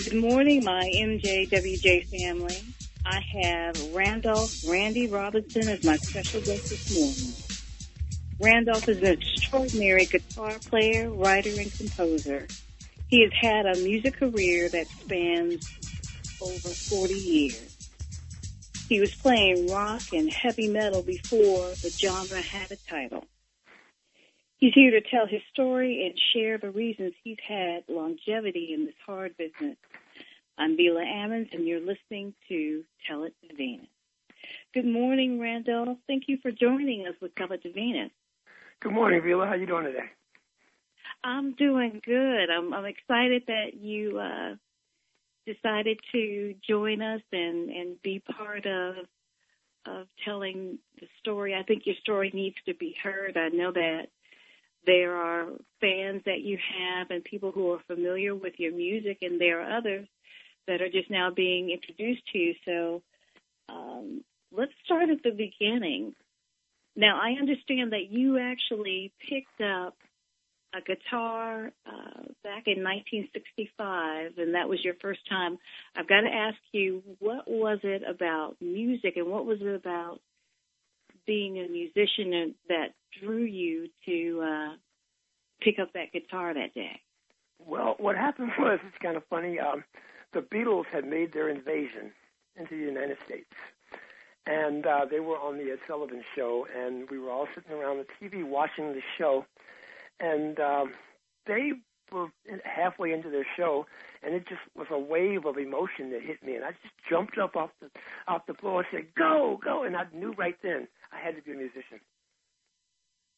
Good morning, my MJWJ family. I have Randy Robinson as my special guest this morning. Randolph is an extraordinary guitar player, writer, and composer. He has had a music career that spans over 40 years. He was playing rock and heavy metal before the genre had a title. He's here to tell his story and share the reasons he's had longevity in this hard business. I'm Veela Ammons, and you're listening to Tell It to Venus. Good morning, Randolph. Thank you for joining us with Tell It to Venus. Good morning, Veela. How you doing today? I'm doing good. I'm excited that you decided to join us and be part of telling the story. I think your story needs to be heard. I know that there are fans that you have and people who are familiar with your music, and there are others that are just now being introduced to you. So let's start at the beginning. Now, I understand that you actually picked up a guitar back in 1965, and that was your first time. I've got to ask you, what was it about music and what was it about being a musician that drew you to pick up that guitar that day? Well, what happened was, it's kind of funny, the Beatles had made their invasion into the United States. And they were on the Ed Sullivan Show, and we were all sitting around the TV watching the show. And they were halfway into their show, and it just was a wave of emotion that hit me. And I just jumped up off the floor and said, "Go, go!" And I knew right then I had to be a musician.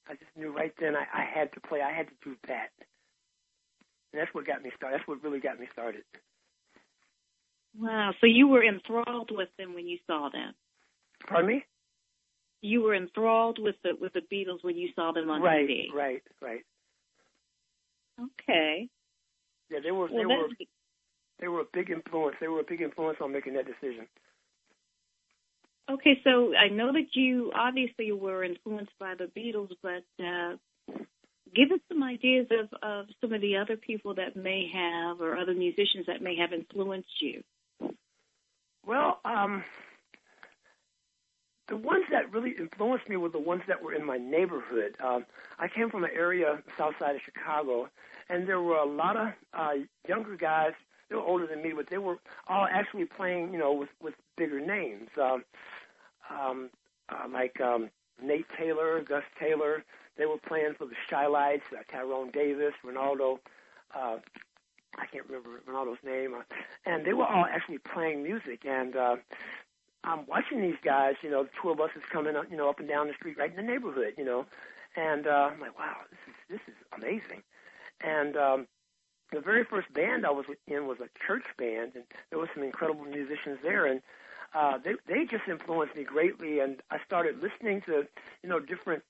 I just knew right then I had to play. I had to do that. And that's what got me started. That's what really got me started. Wow. So you were enthralled with them when you saw them? Pardon me? You were enthralled with the Beatles when you saw them on TV? Right. Okay. Yeah, they were a big influence. They were a big influence on making that decision. Okay, so I know that you obviously were influenced by the Beatles, but give us some ideas of some of the other people that may have, or other musicians that may have influenced you. Well, the ones that really influenced me were the ones that were in my neighborhood. I came from an area south side of Chicago, and there were a lot of younger guys. They were older than me, but they were all actually playing, with bigger names. Like Nate Taylor, Gus Taylor. They were playing for the Shylights, Tyrone Davis, Ronaldo. I can't remember Ronaldo's name. And they were all actually playing music. And I'm watching these guys, the tour buses coming up, up and down the street right in the neighborhood, And I'm like, wow, this is amazing. And the very first band I was in was a church band, and there were some incredible musicians there. And they just influenced me greatly, and I started listening to, different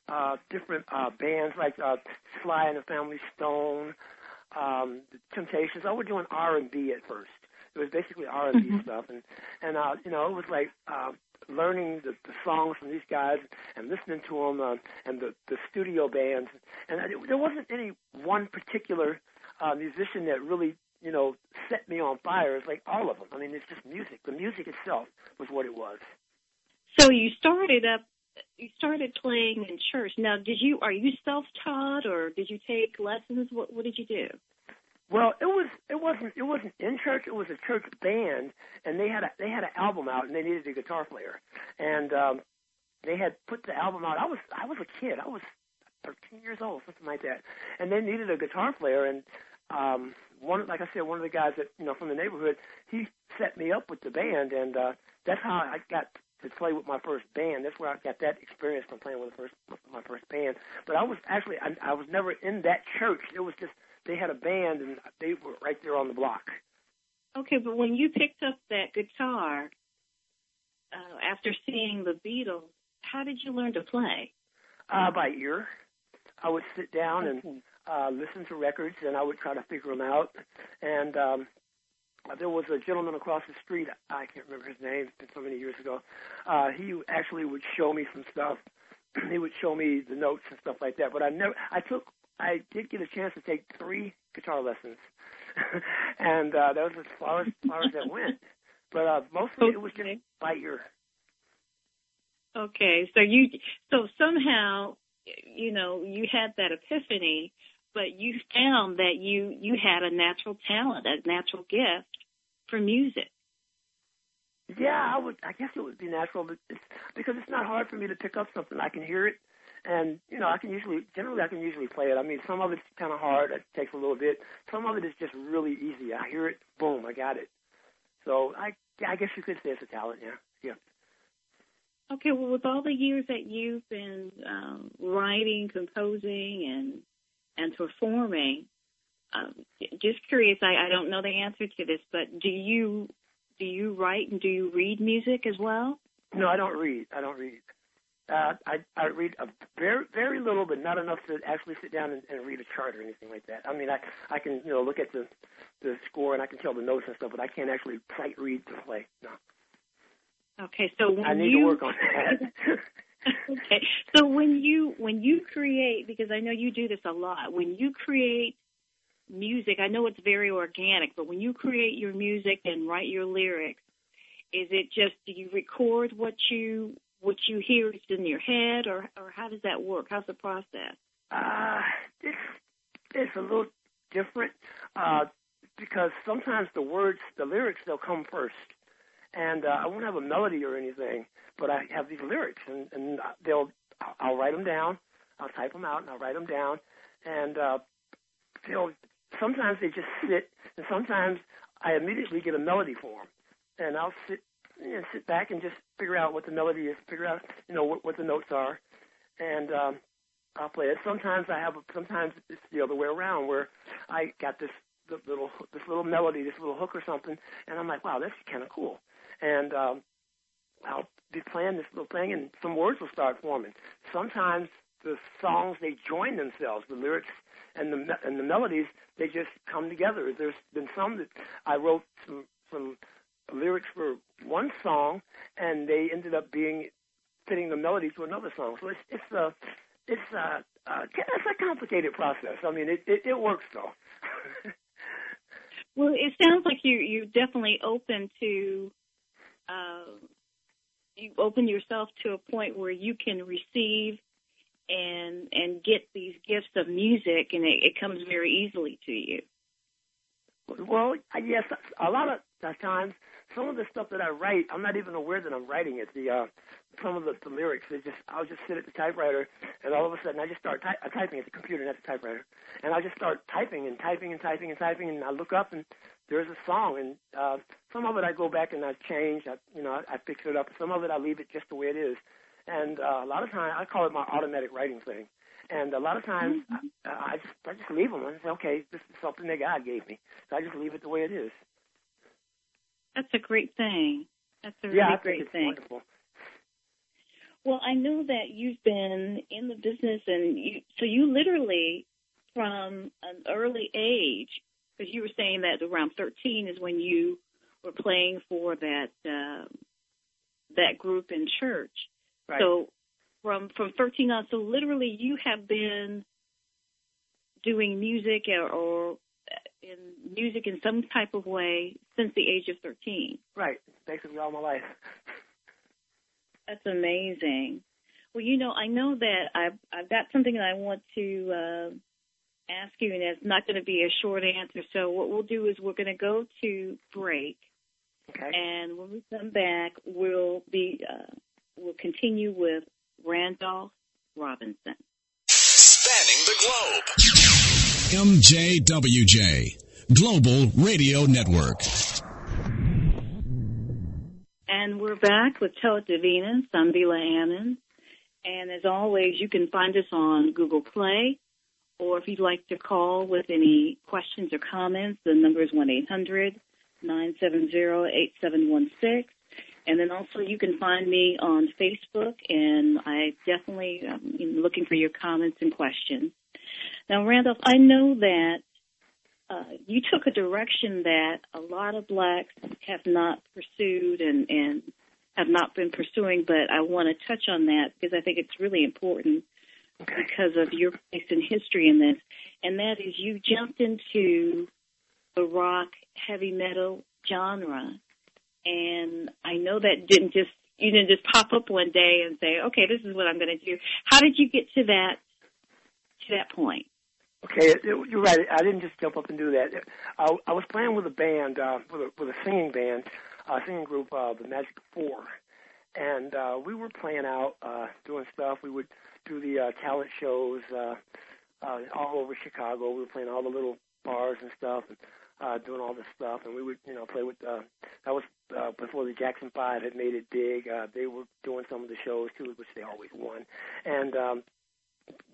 bands like Sly and the Family Stone, the Temptations. I was doing R&B at first. It was basically R&B stuff, and it was like learning the songs from these guys and listening to them, and the studio bands. And there wasn't any one particular musician that really set me on fire. It's like all of them. I mean, it's just music. The music itself was what it was. So you started playing in church. Now, are you self-taught, or did you take lessons? What did you do? Well, it wasn't in church. It was a church band, and they had an album out, and they needed a guitar player. And they had put the album out. I was a kid. I was 13 years old, something like that. And they needed a guitar player, and one of the guys that from the neighborhood, he set me up with the band, and that's how I got to play with my first band. That's where I got that experience from playing with my first band. But I was never in that church. It was just they had a band, and they were right there on the block. Okay, but when you picked up that guitar after seeing the Beatles, how did you learn to play? By ear. I would sit down and listen to records, and I would try to figure them out. And there was a gentleman across the street. I can't remember his name. It's been so many years ago. He actually would show me some stuff. He would show me the notes and stuff like that. But I did get a chance to take 3 guitar lessons. And that was as far as that went. But mostly it was just by ear. Okay, so somehow, you had that epiphany, but you found that you had a natural talent, a natural gift for music. Yeah, I guess it would be natural, but because it's not hard for me to pick up something. I can hear it, and I can usually play it. I mean, some of it's kind of hard; it takes a little bit. Some of it is just really easy. I hear it, boom, I got it. So I guess you could say it's a talent. Yeah. Okay, well, with all the years that you've been writing, composing, and performing, just curious. I don't know the answer to this, but do you write and do you read music as well? No, I don't read. I I read a very, very little, but not enough to actually sit down and read a chart or anything like that. I mean, I can look at the score and I can tell the notes and stuff, but I can't actually sight read to play. No. Okay, so when I need to work on that. Okay, so when you create, because I know you do this a lot, when you create music, I know it's very organic, but when you create your music and write your lyrics, is it just, do you record what you hear is in your head, or how does that work? How's the process? It's a little different because sometimes the lyrics, they'll come first. And I won't have a melody or anything, but I have these lyrics, and I'll write them down. I'll type them out, and I'll write them down. And sometimes they just sit, and sometimes I immediately get a melody for them. And I'll sit back and just figure out what the melody is, figure out what the notes are, and I'll play it. Sometimes it's the other way around, where I got this little melody, this little hook or something, and I'm like, wow, that's kind of cool. And I'll be playing this little thing, and some words will start forming. Sometimes the songs, they join themselves, the lyrics and the melodies, they just come together. There's been some that I wrote some lyrics for one song, and they ended up fitting the melody to another song. So it's a complicated process. I mean, it works though. Well, it sounds like you're definitely open to. You open yourself to a point where you can receive and get these gifts of music, and it comes very easily to you. Well, yes, a lot of times, some of the stuff that I write, I'm not even aware that I'm writing it. Some of the lyrics, I'll just sit at the typewriter, and all of a sudden I just start typing at the computer, not the typewriter, and I just start typing, and I look up, and there's a song, and some of it I go back and I change, I fix it up. Some of it I leave it just the way it is, and a lot of times I call it my automatic writing thing. And a lot of times I just leave them and say, okay, this is something that God gave me, so I just leave it the way it is. That's a great thing. That's a really great thing. Wonderful. Well, I know that you've been in the business, and you literally, from an early age, because you were saying that around 13 is when you were playing for that group in church. Right. So from 13 on, so literally you have been doing music or in music in some type of way since the age of 13. Right, basically all my life. That's amazing. Well, I know that I've got something that I want to ask you, and it's not going to be a short answer. So what we'll do is we're going to go to break. Okay. And when we come back, we'll continue with Randolph Robinson. Spanning the globe. MJWJ, Global Radio Network. And we're back with Tell It to Venus. I'm Veela Ammons. And as always, you can find us on Google Play, or if you'd like to call with any questions or comments, the number is 1-800-970-8716. And then also you can find me on Facebook, and I definitely am looking for your comments and questions. Now, Randolph, I know that you took a direction that a lot of blacks have not pursued and have not been pursuing, but I want to touch on that because I think it's really important because of your place in history in this, and that is you jumped into the rock, heavy metal genre. And I know that you didn't just pop up one day and say, okay, this is what I'm going to do. How did you get to that point? Okay, you're right. I didn't just jump up and do that. I was playing with a band, with a singing band, singing group, the Magic Four, and we were playing out, doing stuff. We would do the talent shows all over Chicago. We were playing all the little bars and stuff, and doing all this stuff. And we would, play with. That was before the Jackson 5 had made it big. They were doing some of the shows too, which they always won, and.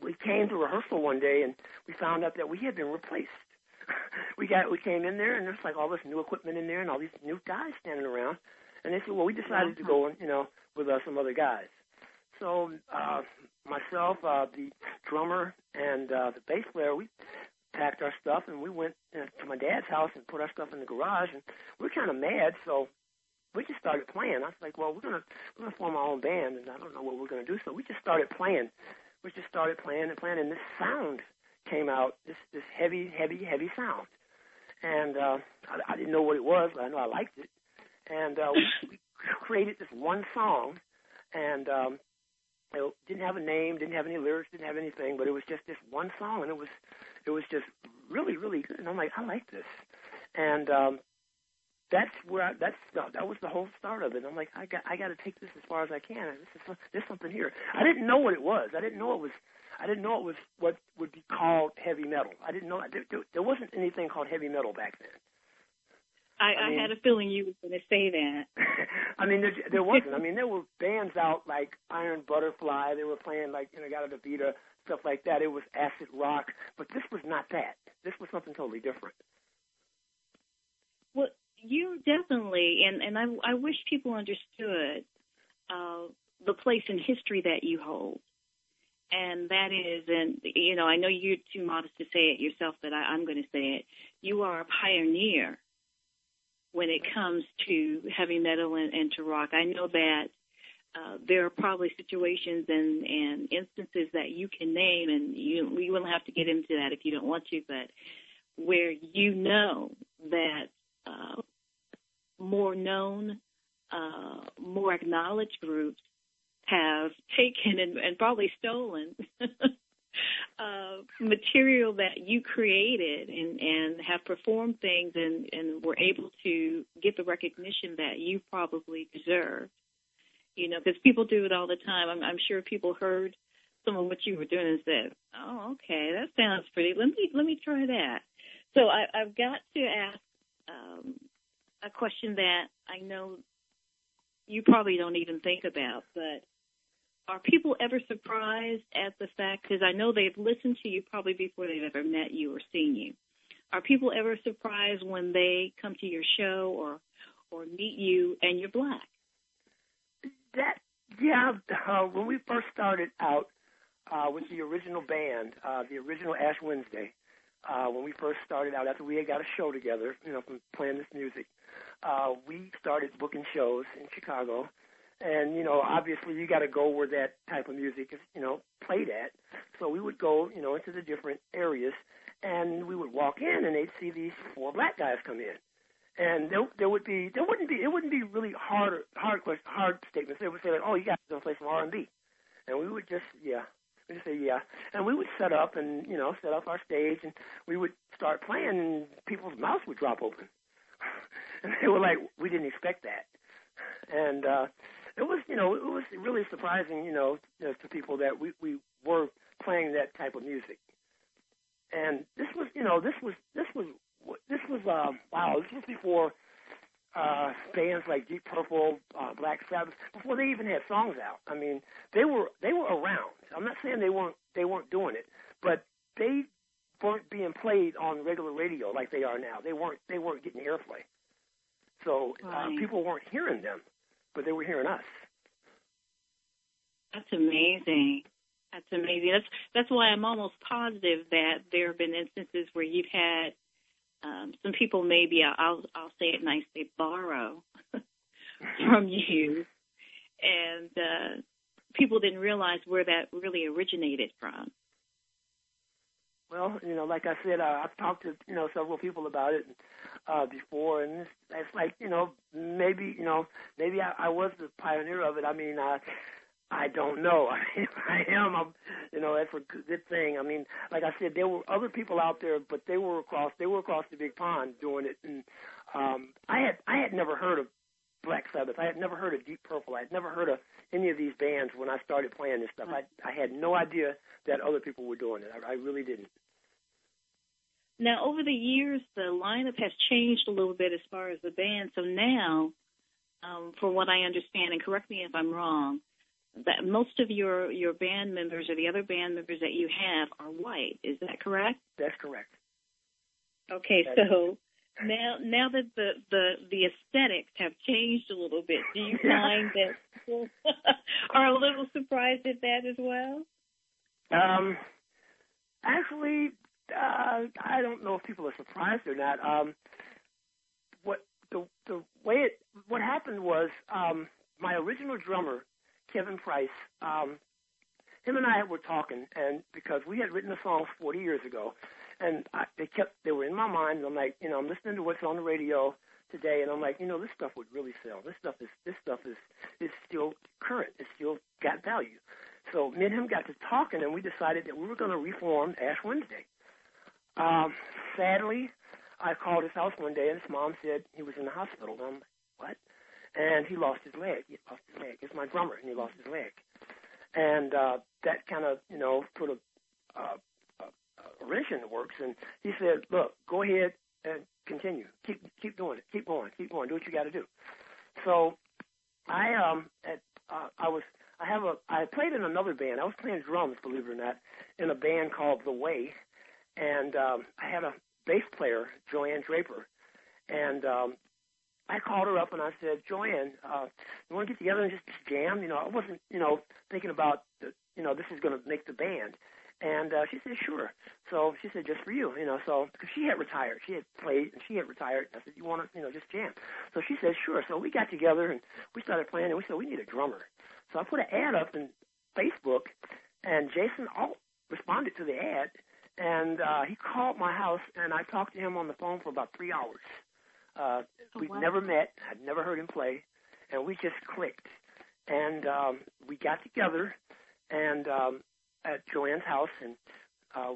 We came to rehearsal one day and we found out that we had been replaced. We came in there and there's like all this new equipment in there and all these new guys standing around. And they said, well, we decided to go, with some other guys. So myself, the drummer, and the bass player, we packed our stuff and we went to my dad's house and put our stuff in the garage. And we were kind of mad, so we just started playing. I was like, well, we're gonna form our own band, and I don't know what we're gonna do. So we just started playing. We just started playing, and this sound came out, this heavy, heavy, heavy sound. And I didn't know what it was, but I know I liked it. And we created this one song, and it didn't have a name, didn't have any lyrics, didn't have anything, but it was just this one song, and it was just really, really good. And I'm like, I like this. And that was the whole start of it. I'm like, I got to take this as far as I can. There's something here. I didn't know what it was. I didn't know it was what would be called heavy metal. I didn't know there wasn't anything called heavy metal back then. I had a feeling you were going to say that. I mean, there wasn't. I mean, there were bands out like Iron Butterfly. They were playing like Gata Vita, stuff like that. It was acid rock, but this was not that. This was something totally different. Well, you definitely, and I wish people understood the place in history that you hold. And that is, and I know you're too modest to say it yourself, but I'm going to say it. You are a pioneer when it comes to heavy metal and to rock. I know that there are probably situations and instances that you can name, and we wouldn't have to get into that if you don't want to, but where that more known, more acknowledged groups have taken and probably stolen material that you created and have performed things and were able to get the recognition that you probably deserve. Because people do it all the time. I'm sure people heard some of what you were doing and said, "Oh, okay, that sounds pretty. Let me try that." So I've got to ask a question that I know you probably don't even think about, but are people ever surprised at the fact, because I know they've listened to you probably before they've ever met you or seen you, are people ever surprised when they come to your show or meet you and you're black? When we first started out with the original band, the original Ash Wednesday, when we first started out, after we had got a show together, from playing this music, we started booking shows in Chicago. And, obviously you got to go where that type of music is, played at. So we would go, into the different areas, and we would walk in, and they'd see these four black guys come in. And it wouldn't be really hard statements. They would say, like, oh, you guys are going to play some R&B. And we would just, we'd say, yeah. And we would set up our stage, and we would start playing, and people's mouths would drop open. And they were like, we didn't expect that. And it was really surprising, to people that we were playing that type of music. And this was before bands like Deep Purple, Black Sabbath, before they even had songs out. I mean, they were around. I'm not saying they weren't doing it, but they weren't being played on regular radio like they are now. They weren't getting airplay. So people weren't hearing them, but they were hearing us. That's amazing. That's amazing. That's why I'm almost positive that there have been instances where you've had some people, maybe I'll say it nicely, borrow from you, and people didn't realize where that really originated from. Well, like I said, I've talked to, several people about it before, and it's like, maybe I was the pioneer of it. I mean, I don't know. I mean, if I am, that's a good thing. I mean, like I said, there were other people out there, but they were across the big pond doing it, and I had never heard of Black Sabbath. I had never heard of Deep Purple. I had never heard of any of these bands when I started playing this stuff. I had no idea that other people were doing it. I really didn't. Now, over the years, the lineup has changed a little bit as far as the band. So now, from what I understand, and correct me if I'm wrong, that most of your band members or the other band members that you have are white. Is that correct? That's correct. Okay, so now that the aesthetics have changed a little bit, do you find that people are a little surprised at that as well? Actually, I don't know if people are surprised or not. What happened was my original drummer, Kevin Price, him and I were talking, and because we had written the songs 40 years ago, and they were in my mind. And I'm like, I'm listening to what's on the radio today, and I'm like, this stuff would really sell. This stuff is still current. It's still got value. So me and him got to talking, and we decided that we were going to reform Ash Wednesday. Sadly, I called his house one day, and his mom said he was in the hospital. And I'm like, what? And he lost his leg. It's my drummer, and he lost his leg. And that kind of, put a wrench in the works. And he said, look, go ahead and continue. Keep doing it. Keep going. Do what you got to do. So I played in another band. I was playing drums, believe it or not, in a band called The Way. And I had a bass player, Joanne Draper. And I called her up and I said, Joanne, you want to get together and just jam? I wasn't, thinking about, this is going to make the band. And she said, sure. So she said, just for you, so because she had retired. She had played and she had retired. I said, you want to, just jam? So she said, sure. So we got together and we started playing and we said, we need a drummer. So I put an ad up in Facebook and Jason Alt responded to the ad and he called my house and I talked to him on the phone for about 3 hours. We'd never met. I'd never heard him play. And we just clicked. And we got together and at Joanne's house, and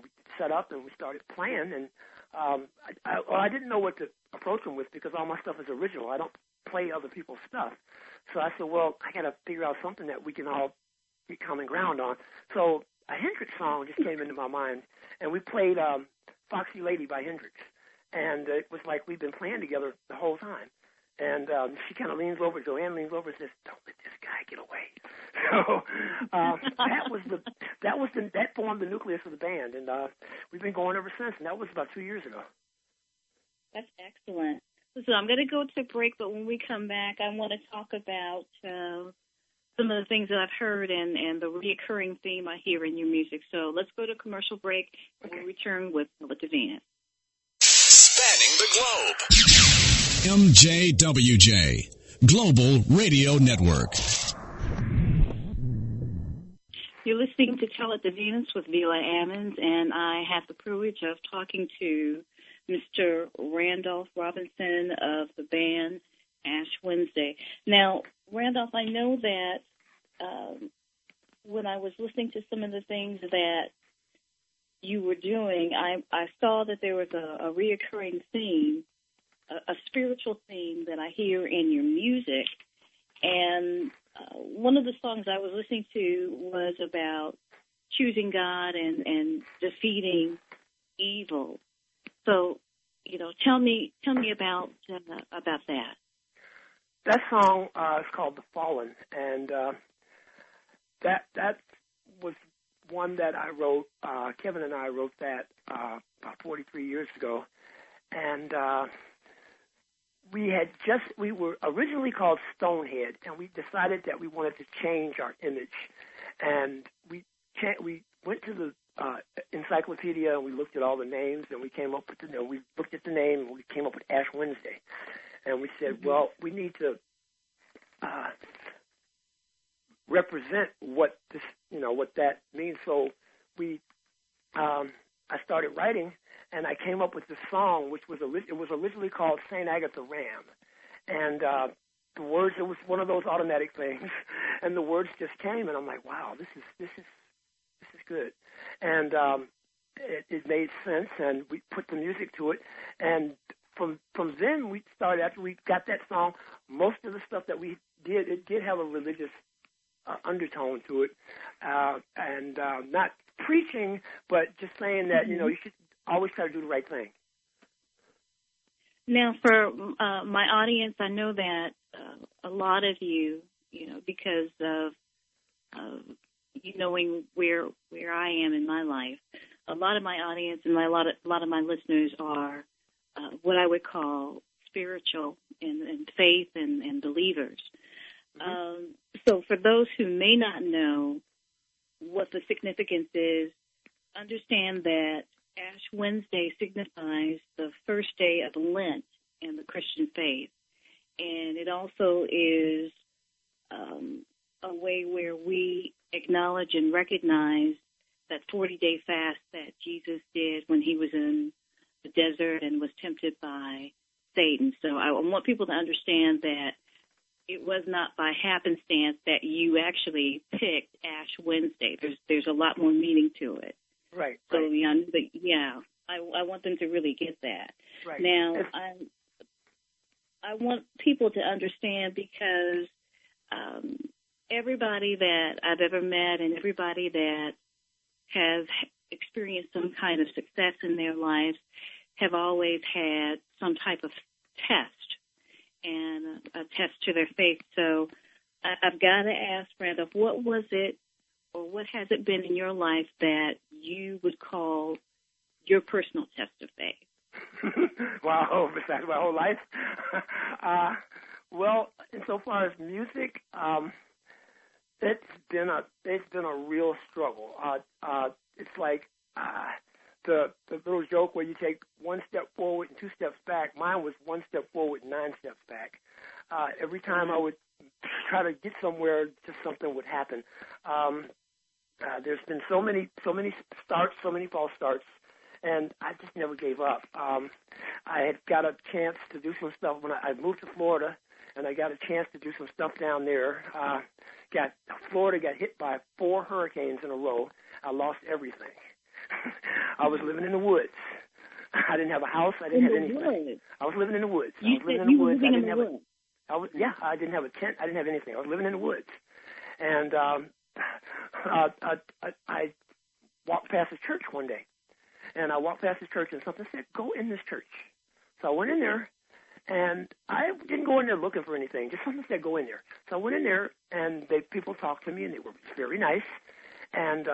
we set up and we started playing. And I didn't know what to approach him with because all my stuff is original. I don't play other people's stuff. So I said, well, I got to figure out something that we can all get common ground on. So a Hendrix song just came into my mind, and we played Foxy Lady by Hendrix. And it was like we've been playing together the whole time. And she kind of Joanne leans over and says, don't let this guy get away. So that formed the nucleus of the band. And we've been going ever since, and that was about 2 years ago. That's excellent. So I'm going to go to break, but when we come back, I want to talk about some of the things that I've heard and the reoccurring theme I hear in your music. So let's go to commercial break, and we'll return with Philip Venus. Spanning the globe. MJWJ, Global Radio Network. You're listening to Tell It to Venus with Veela Ammons, and I have the privilege of talking to Mr. Randolph Robinson of the band Ash Wednesday. Now, Randolph, I know that when I was listening to some of the things that you were doing, I saw that there was a reoccurring theme, a spiritual theme that I hear in your music. And one of the songs I was listening to was about choosing God and defeating evil. So, tell me about that. That song is called "The Fallen," and that was one that I wrote. Kevin and I wrote that about 43 years ago, and we were originally called Stonehead, and we decided that we wanted to change our image, and we went to the encyclopedia and we looked at all the names, and we came up with we looked at the name and we came up with Ash Wednesday, and we said, well, we need to represent what this what that means. So we I started writing, and I came up with this song, which was originally called Saint Agatha Ram, and the words, it was one of those automatic things, and the words just came, and I'm like, wow, this is good, and it made sense, and we put the music to it, and from then we started, after we got that song, most of the stuff that we did, it did have a religious undertone to it, and not preaching, but just saying that, you should always try to do the right thing. Now, for my audience, I know that a lot of you, because of you knowing where I am in my life, a lot of my audience and a lot of my listeners are what I would call spiritual and faith and believers. Mm-hmm. So for those who may not know what the significance is, understand that Ash Wednesday signifies the first day of Lent in the Christian faith. And it also is a way where we acknowledge and recognize that 40-day fast that Jesus did when he was in the desert and was tempted by Satan. So I want people to understand that it was not by happenstance that you actually picked Ash Wednesday. There's a lot more meaning to it. Right. So I want them to really get that. Right. Now, I want people to understand, because everybody that I've ever met and everybody that has experienced some kind of success in their lives have always had some type of test, and a test to their faith. So I've got to ask, Randolph, what was it, or what has it been in your life that you would call your personal test of faith? Wow, besides my whole life? Well, insofar as music, it's been a real struggle. It's like the little joke where you take one step forward and two steps back. Mine was one step forward and 9 steps back. Every time I would try to get somewhere, just something would happen. There's been so many starts, so many false starts, and I just never gave up. I had got a chance to do some stuff when I moved to Florida, and I got a chance to do some stuff down there. Florida got hit by 4 hurricanes in a row. I lost everything. I was living in the woods. I didn't have a house. I didn't have anything. Woods. I was living in the woods. You were living in the woods. I didn't have a tent. I didn't have anything. I was living in the woods. And I walked past a church one day. And I walked past the church, and something said, "Go in this church." So I went in there, and I didn't go in there looking for anything. Just something said, "Go in there." So I went in there, and people talked to me, and they were very nice. And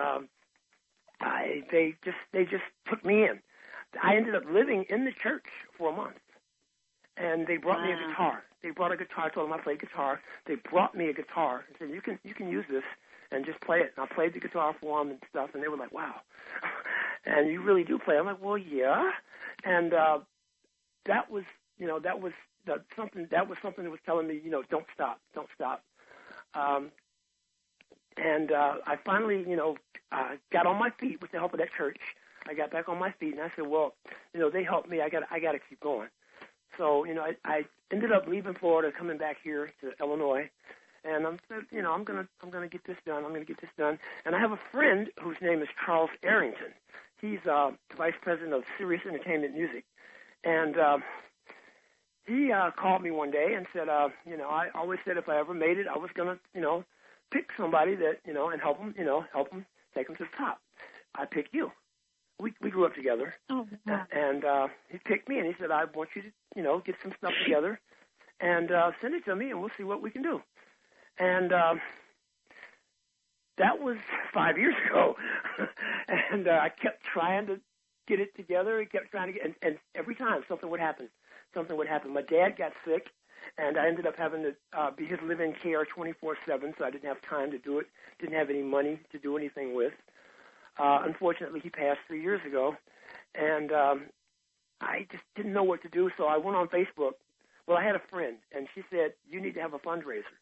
they just took me in. I ended up living in the church for a month, and they brought me a guitar. They brought a guitar. I told them I played guitar. They brought me a guitar and said, "You can use this and just play it." And I played the guitar for them and stuff, and they were like, "Wow." And you really do play. I'm like, well, yeah. And that was something that was telling me, don't stop. And I finally, got on my feet with the help of that church. I got back on my feet, and I said, well, they helped me. I got to keep going. So, I ended up leaving Florida, coming back here to Illinois. And I'm gonna get this done. I'm gonna get this done. And I have a friend whose name is Charles Arrington. He's vice president of Sirius Entertainment Music, and he called me one day and said, I always said if I ever made it, I was gonna, pick somebody that, and help them take them to the top. I picked you. We grew up together. Oh, wow. And he picked me, and he said, I want you to, get some stuff together and send it to me, and we'll see what we can do. And that was 5 years ago. And I kept trying to get it together. I kept trying to and every time something would happen. My dad got sick, and I ended up having to be his live-in care 24/7, so I didn't have time to do it, didn't have any money to do anything with. Unfortunately, he passed 3 years ago, and I just didn't know what to do, so I went on Facebook. Well, I had a friend, and she said, you need to have a fundraiser.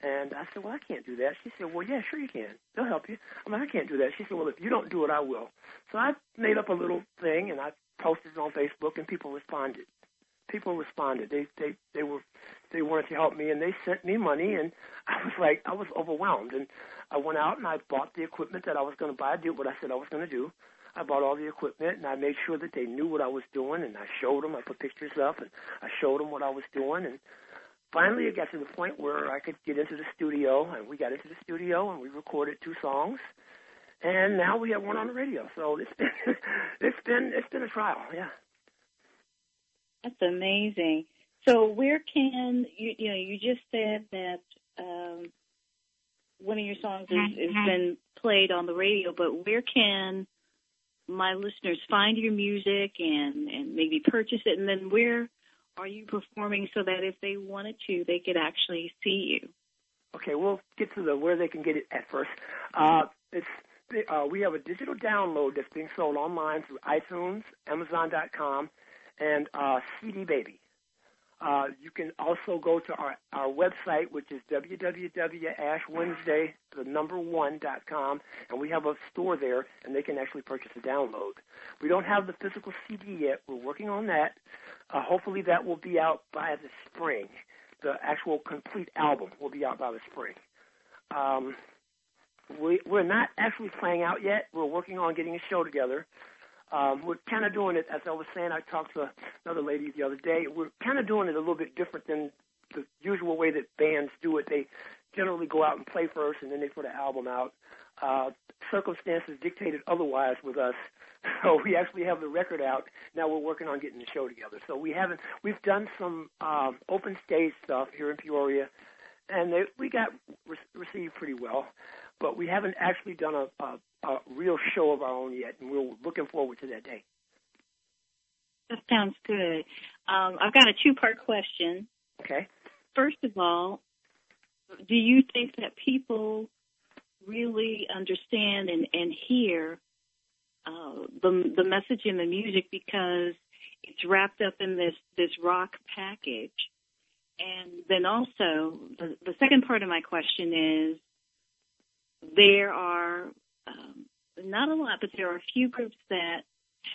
And I said, well, I can't do that. She said, well, yeah, sure you can. They'll help you. I'm like, I can't do that. She said, well, if you don't do it, I will. So I made up a little thing, and I posted it on Facebook, and people responded. They wanted to help me, and they sent me money, and I was overwhelmed. And I went out and I bought the equipment that I was going to buy. I did what I said I was going to do. I bought all the equipment, and I made sure that they knew what I was doing, and I showed them. I put pictures up, and I showed them what I was doing, and finally it got to the point where I could get into the studio, and we got into the studio, and we recorded 2 songs, and now we have one on the radio. So it's been a trial, yeah. That's amazing. So where can you just said that one of your songs has been played on the radio, but where can my listeners find your music and maybe purchase it? And then where are you performing so that if they wanted to, they could actually see you? Okay, we'll get to where they can get it at first. We have a digital download that's being sold online through iTunes, Amazon.com, and CD Baby. You can also go to our website, which is www.ashwednesday1.com, and we have a store there, and they can actually purchase a download. We don't have the physical CD yet. We're working on that. Hopefully that will be out by the spring. The actual complete album will be out by the spring. We're not actually playing out yet. We're working on getting a show together. We're kind of doing it, as I was saying, I talked to another lady the other day. We're kind of doing it a little bit different than the usual way that bands do it. They generally go out and play first, and then they put an album out. Circumstances dictated otherwise with us, so we actually have the record out. Now we're working on getting the show together. So we've done some open stage stuff here in Peoria, and we got received pretty well. But we haven't actually done a real show of our own yet, and we're looking forward to that day. That sounds good. I've got a 2-part question. Okay. First of all, do you think that people really understand and hear the message in the music because it's wrapped up in this rock package? And then also, the second part of my question is, there are not a lot, but there are a few groups that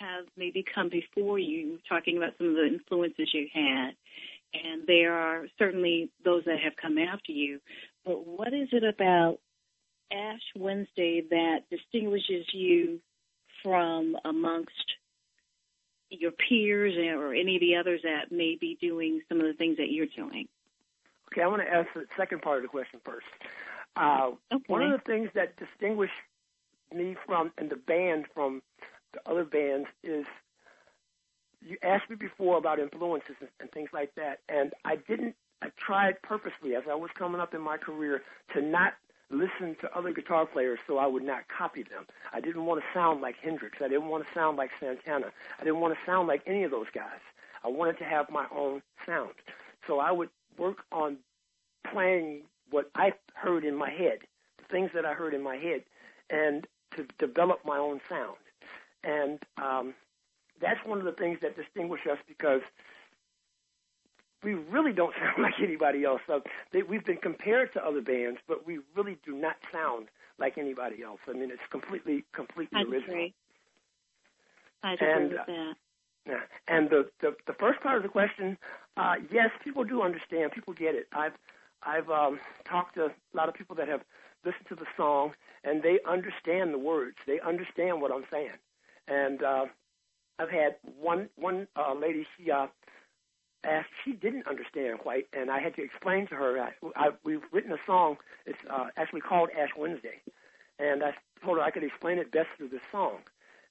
have maybe come before you, talking about some of the influences you had, and there are certainly those that have come after you. But what is it about Ash Wednesday that distinguishes you from amongst your peers or any of the others that may be doing some of the things that you're doing? Okay, I want to answer the second part of the question first. Okay. One of the things that distinguish me and the band from the other bands is, you asked me before about influences and things like that, and I tried purposely as I was coming up in my career to not listen to other guitar players so I would not copy them. I didn't want to sound like Hendrix. I didn't want to sound like Santana. I didn't want to sound like any of those guys. I wanted to have my own sound. So I would work on playing what I heard in my head, the things that I heard in my head, and to develop my own sound. And that's one of the things that distinguish us, because we really don't sound like anybody else. So we've been compared to other bands, but we really do not sound like anybody else. I mean, it's completely original. I'd agree with that. Yeah. And the first part of the question, yes, people do understand. People get it. I've talked to a lot of people that have listened to the song, and they understand the words. They understand what I'm saying. And I've had one lady, she didn't understand quite, and I had to explain to her. We've written a song. It's actually called Ash Wednesday, and I told her I could explain it best through this song.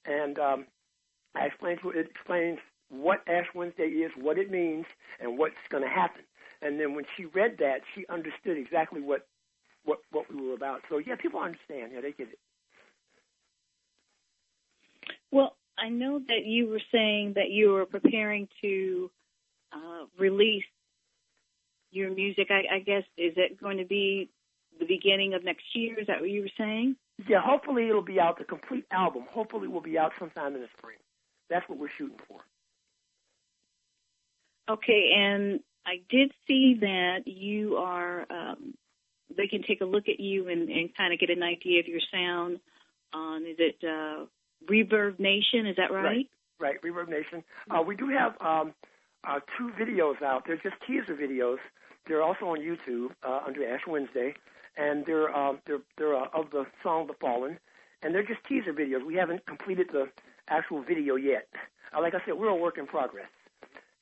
And I explained to her, it explains what Ash Wednesday is, what it means, and what's going to happen. And then when she read that, she understood exactly what we were about. So, yeah, people understand. Yeah, they get it. Well, I know that you were saying that you were preparing to release your music. I guess, is it going to be the beginning of next year? Is that what you were saying? Yeah, hopefully it'll be out, the complete album. Hopefully it will be out sometime in the spring. That's what we're shooting for. Okay, and I did see that you are they can take a look at you and kind of get an idea of your sound on, is it Reverb Nation? Is that right? Right, Reverb Nation. We do have 2 videos out. They're just teaser videos. They're also on YouTube under Ash Wednesday, and they're of the song "The Fallen," and they're just teaser videos. We haven't completed the actual video yet. Like I said, we're a work in progress,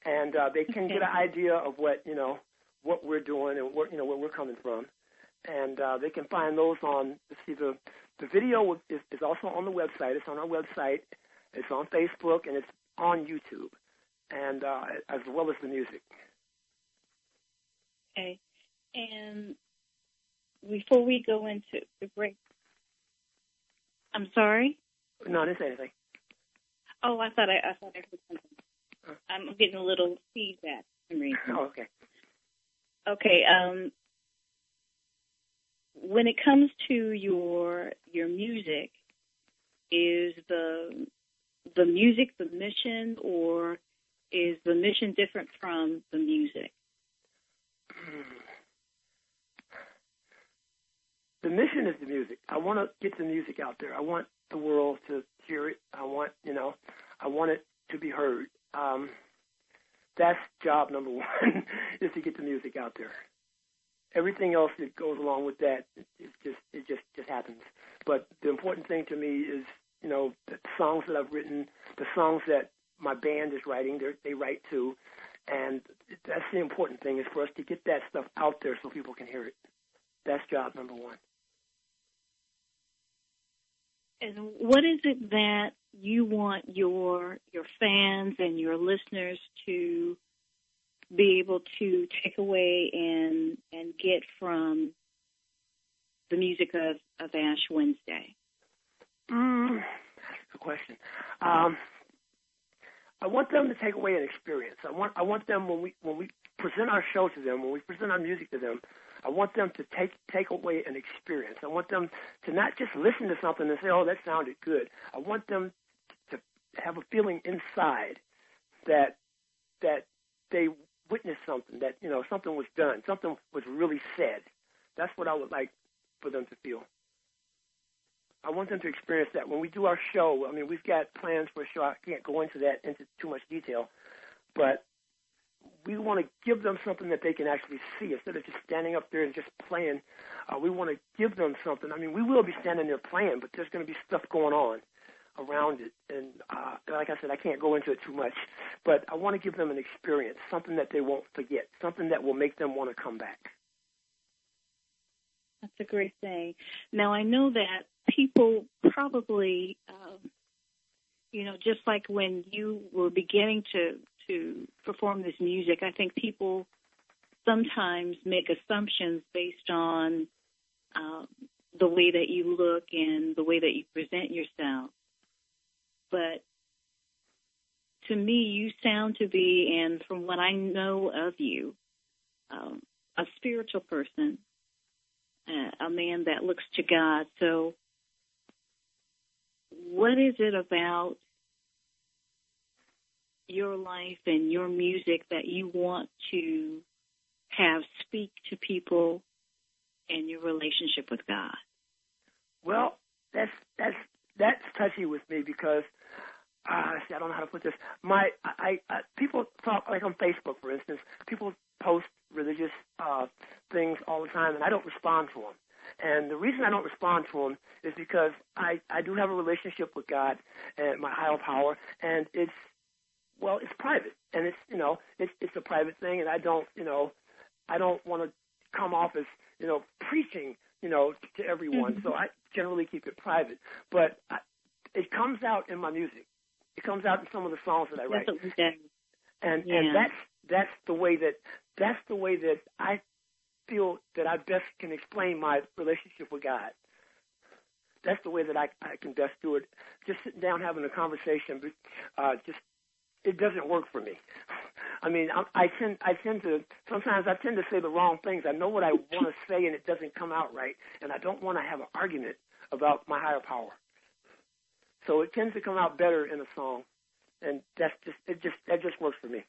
and they can get an idea of what we're doing and where we're coming from, and they can find those on. See, the video is also on the website. It's on our website. It's on Facebook, and it's on YouTube, and as well as the music. Okay. And before we go into the break, I'm sorry? No, I didn't say anything. Oh, I thought I heard something. I'm getting a little feedback for some reason. Oh, okay. Okay. When it comes to your music, is the music the mission, or is the mission different from the music? The mission is the music. I want to get the music out there. I want the world to hear it. I want it to be heard. That's job number one, is to get the music out there. Everything else that goes along with that, it just happens. But the important thing to me is, the songs that I've written, the songs that my band is writing, they write too. And that's the important thing, is for us to get that stuff out there so people can hear it. That's job number one. And what is it that you want your fans and your listeners to be able to take away and get from the music of Ash Wednesday? That's a good question. I want them to take away an experience. I want them, when we present our show to them, when we present our music to them, I want them to take away an experience. I want them to not just listen to something and say, "Oh, that sounded good." I want them to have a feeling inside that they witnessed something, that something was done, something was really said. That's what I would like for them to feel. I want them to experience that. When we do our show, I mean, we've got plans for a show. I can't go into too much detail, but we want to give them something that they can actually see instead of just standing up there and just playing. We want to give them something. I mean, we will be standing there playing, but there's going to be stuff going on around it. And like I said, I can't go into it too much, but I want to give them an experience, something that they won't forget, something that will make them want to come back. That's a great thing. Now, I know that people probably, just like when you were beginning to perform this music, I think people sometimes make assumptions based on the way that you look and the way that you present yourself. But to me, you sound to be, and from what I know of you, a spiritual person, a man that looks to God. So what is it about your life and your music that you want to have speak to people in your relationship with God? Well, that's touchy with me because I don't know how to put this. People talk, like on Facebook, for instance, people post religious things all the time, and I don't respond to them. And the reason I don't respond to them is because I do have a relationship with God and my higher power, and it's private, and it's a private thing, and I don't want to come off as preaching to everyone. Mm-hmm. So I generally keep it private, but it comes out in my music. It comes out in some of the songs that I write, and that's the way that I feel that I best can explain my relationship with God. That's the way that I can best do it. Just sitting down having a conversation, but it doesn't work for me. I mean, I tend to say the wrong things. I know what I want to say, and it doesn't come out right, and I don't want to have an argument about my higher power. So it tends to come out better in a song, and that just works for me.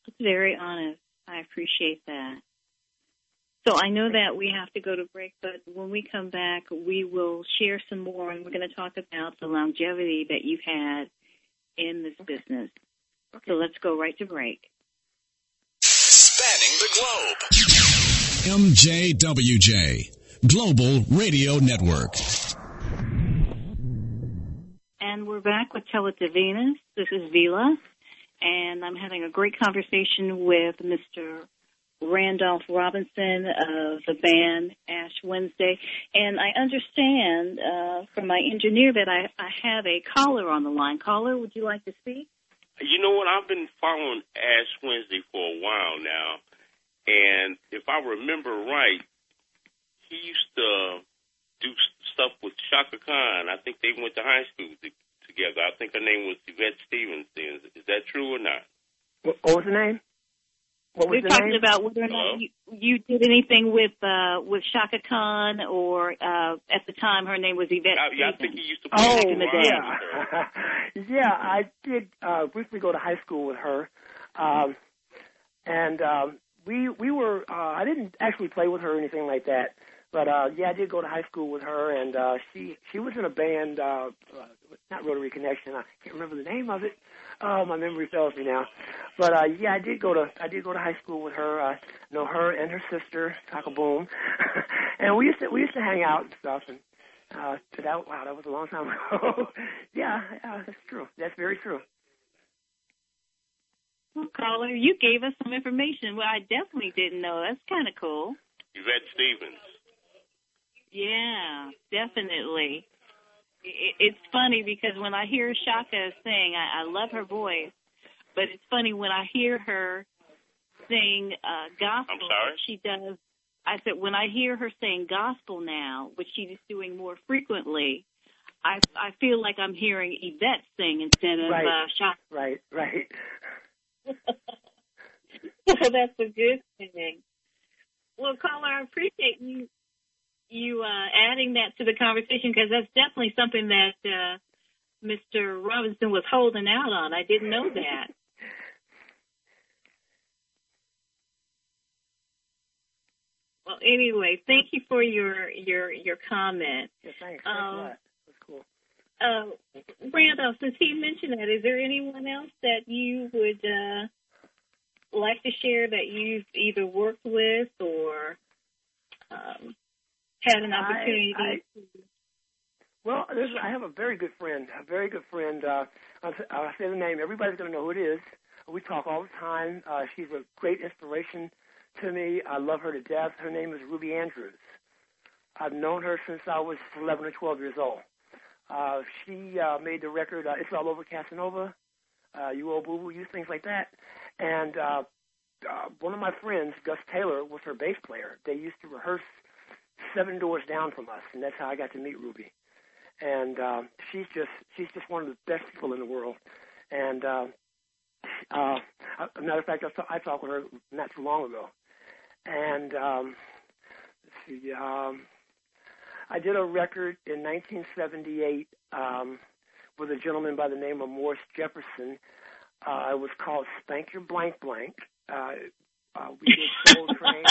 That's very honest. I appreciate that. So I know that we have to go to break, but when we come back, we will share some more, and we're going to talk about the longevity that you've had in this business. Okay. So let's go right to break. Spanning the globe. MJWJ, Global Radio Network. And we're back with Tell It to Venus. This is Veela, and I'm having a great conversation with Mr. Randolph Robinson of the band Ash Wednesday. And I understand from my engineer that I have a caller on the line. Caller, would you like to speak? You know what? I've been following Ash Wednesday for a while now, and if I remember right, he used to do stuff with Shaka Khan. I think they went to high school together. I think her name was Yvette Stevens. Is that true or not? What was the name? We're talking about whether or not you did anything with Shaka Khan, or at the time her name was Yvette Stevens. I think he used to play back in the day. Yeah, I did briefly go to high school with her, and we were. I didn't actually play with her or anything like that, but yeah, I did go to high school with her, and she was in a band, not Rotary Connection. I can't remember the name of it. Oh, my memory fails me now. But yeah, I did go to high school with her. I know her and her sister, Taka Boom, and we used to hang out and stuff. And that was a long time ago. yeah, that's true. That's very true. Well, caller, you gave us some information. Well, I definitely didn't know. That's kind of cool. Yvette Stevens. Yeah, definitely. It's funny because when I hear Shaka sing, I love her voice, but it's funny when I hear her sing gospel. I'm sorry? She does. I said when I hear her sing gospel now, which she's doing more frequently, I feel like I'm hearing Yvette sing instead of Shaka. Right. Well, that's a good thing. Well, caller, I appreciate you adding that to the conversation, because that's definitely something that Mr. Robinson was holding out on. I didn't know that. Well, anyway, thank you for your comment. Yeah, thanks. Thanks a lot. That's cool. Randolph, since he mentioned that, is there anyone else that you would like to share that you've either worked with or had an opportunity Well, I have a very good friend. I'll say the name. Everybody's going to know who it is. We talk all the time. She's a great inspiration to me. I love her to death. Her name is Ruby Andrews. I've known her since I was 11 or 12 years old. She made the record, It's All Over Casanova, You Old Boo Boo, You, things like that. And one of my friends, Gus Taylor, was her bass player. They used to rehearse 7 doors down from us, and that's how I got to meet Ruby. And she's just one of the best people in the world. And as a matter of fact, I talked with her not too long ago. And let's see, I did a record in 1978 with a gentleman by the name of Morris Jefferson. It was called Spank Your Blank Blank. We did Soul Train.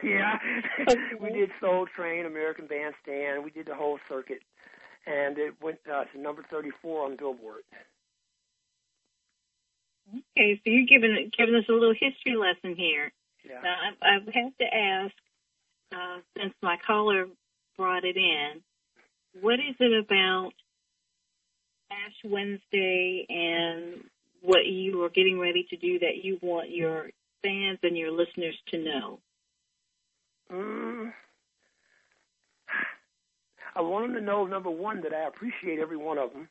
Yeah. We did Soul Train, American Bandstand. We did the whole circuit. And it went to number 34 on Billboard. Okay, so you're giving us a little history lesson here. Yeah. Now, I have to ask, since my caller brought it in, what is it about Ash Wednesday and what you are getting ready to do that you want your fans and your listeners to know? I want them to know, number one, that I appreciate every one of them.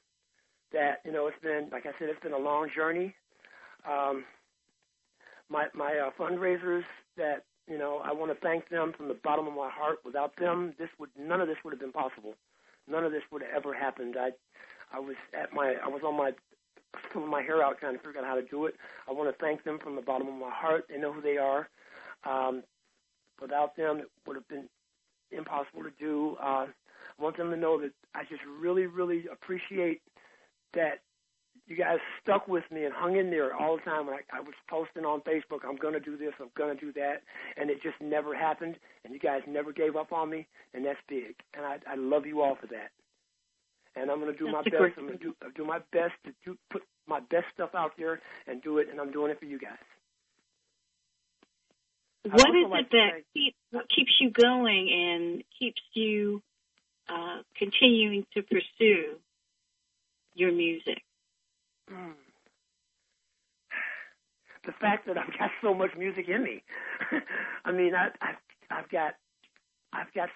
That, it's been, like I said, it's been a long journey. My fundraisers, that, I want to thank them from the bottom of my heart. Without them, none of this would have been possible. None of this would have ever happened. I was pulling my hair out trying to figure out how to do it. I want to thank them from the bottom of my heart. They know who they are. Without them, it would have been impossible to do. I want them to know that I just really, really appreciate that, you guys stuck with me and hung in there all the time. When I was posting on Facebook, I'm going to do this, I'm going to do that, and it just never happened, and you guys never gave up on me, and that's big. And I love you all for that. And I'm going to do my best. I'm going to do my best to put my best stuff out there and do it, and I'm doing it for you guys. What is it that keeps you going and keeps you continuing to pursue your music? The fact that I've got so much music in me. I mean, I've got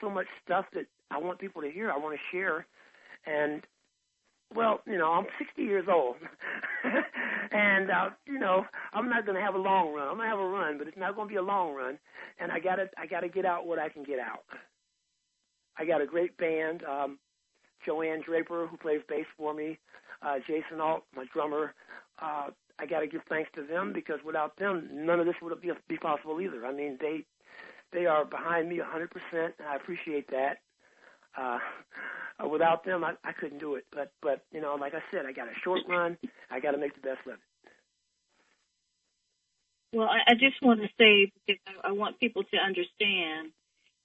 so much stuff that I want people to hear. I want to share, and well, you know, I'm 60 years old, and you know, I'm not going to have a long run. I'm going to have a run, but it's not going to be a long run. And I gotta get out what I can get out. I got a great band, Joanne Draper, who plays bass for me, Jason Alt, my drummer. I got to give thanks to them, because without them, none of this would be possible either. I mean, they are behind me 100%, and I appreciate that. Without them, I couldn't do it. But you know, like I said, I got a short run. I got to make the best of it. Well, I just want to say, because I want people to understand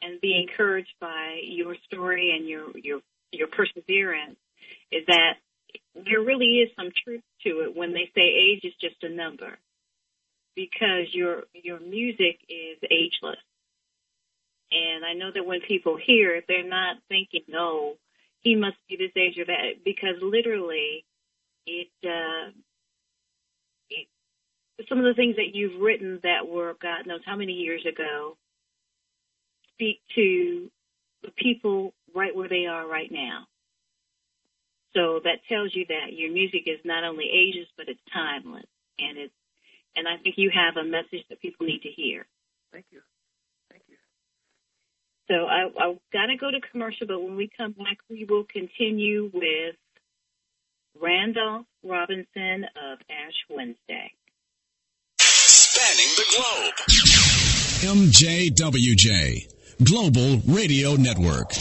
and be encouraged by your story and your perseverance, is that there really is some truth to it when they say age is just a number, because your music is ageless. And I know that when people hear it, they're not thinking, "Oh, he must be this age or that," because literally, some of the things that you've written that were God knows how many years ago speak to the people right where they are right now. So that tells you that your music is not only ageless, but it's timeless, and I think you have a message that people need to hear. Thank you. So I've got to go to commercial, but when we come back, we will continue with Randolph Robinson of Ash Wednesday. Spanning the globe. MJWJ, Global Radio Network.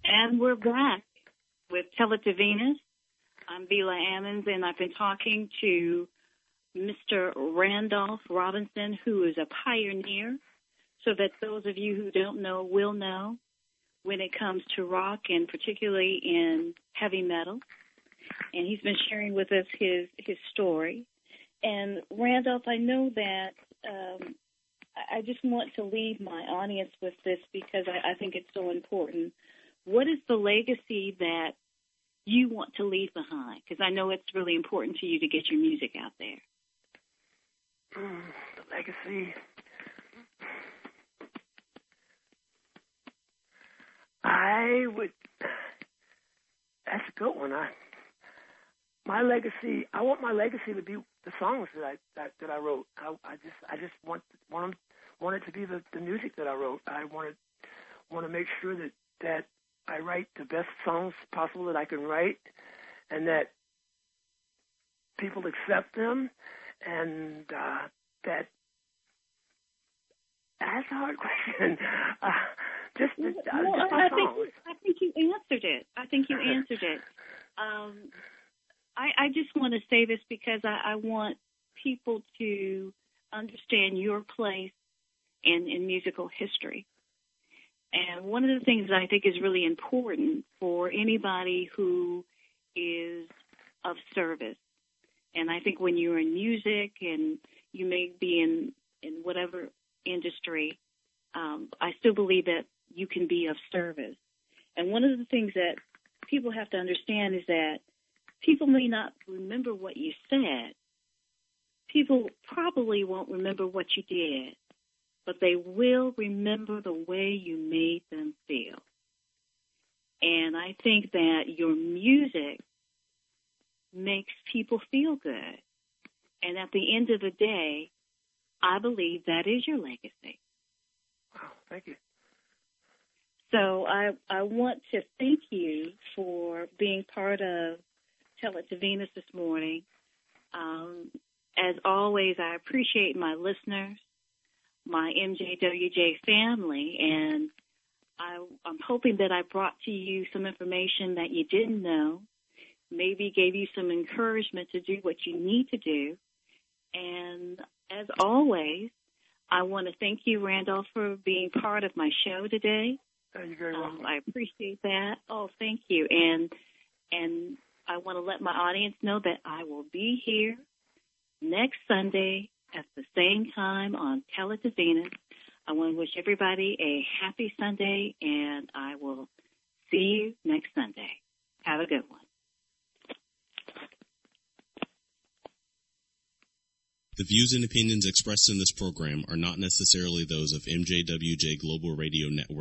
And we're back with Tell It to Venus. I'm Veela Ammons, and I've been talking to Mr. Randolph Robinson, who is a pioneer, so that those of you who don't know will know when it comes to rock, and particularly in heavy metal. And he's been sharing with us his story. And Randolph, I know that I just want to leave my audience with this, because I think it's so important. What is the legacy that you want to leave behind? Because I know it's really important to you to get your music out there. The legacy. That's a good one. My legacy. I want my legacy to be the songs that I wrote. I just want it to be the music that I wrote. I want to make sure that I write the best songs possible that I can write, and that people accept them, and that's a hard question. Just my songs. I think you answered it. I just want to say this because I want people to understand your place in musical history. And one of the things that I think is really important for anybody who is of service, and I think when you're in music and you may be in whatever industry, I still believe that you can be of service. And one of the things that people have to understand is that people may not remember what you said. People probably won't remember what you did, but they will remember the way you made them feel. And I think that your music makes people feel good. And at the end of the day, I believe that is your legacy. Wow, thank you. So I want to thank you for being part of Tell It to Venus this morning. As always, I appreciate my listeners, my MJWJ family, and I'm hoping that I brought to you some information that you didn't know, maybe gave you some encouragement to do what you need to do. And as always, I want to thank you, Randolph, for being part of my show today. You're very welcome. I appreciate that. Oh, thank you. And I want to let my audience know that I will be here next Sunday at the same time on Tell It to Venus. I want to wish everybody a happy Sunday, and I will see you next Sunday. Have a good one. The views and opinions expressed in this program are not necessarily those of MJWJ Global Radio Network.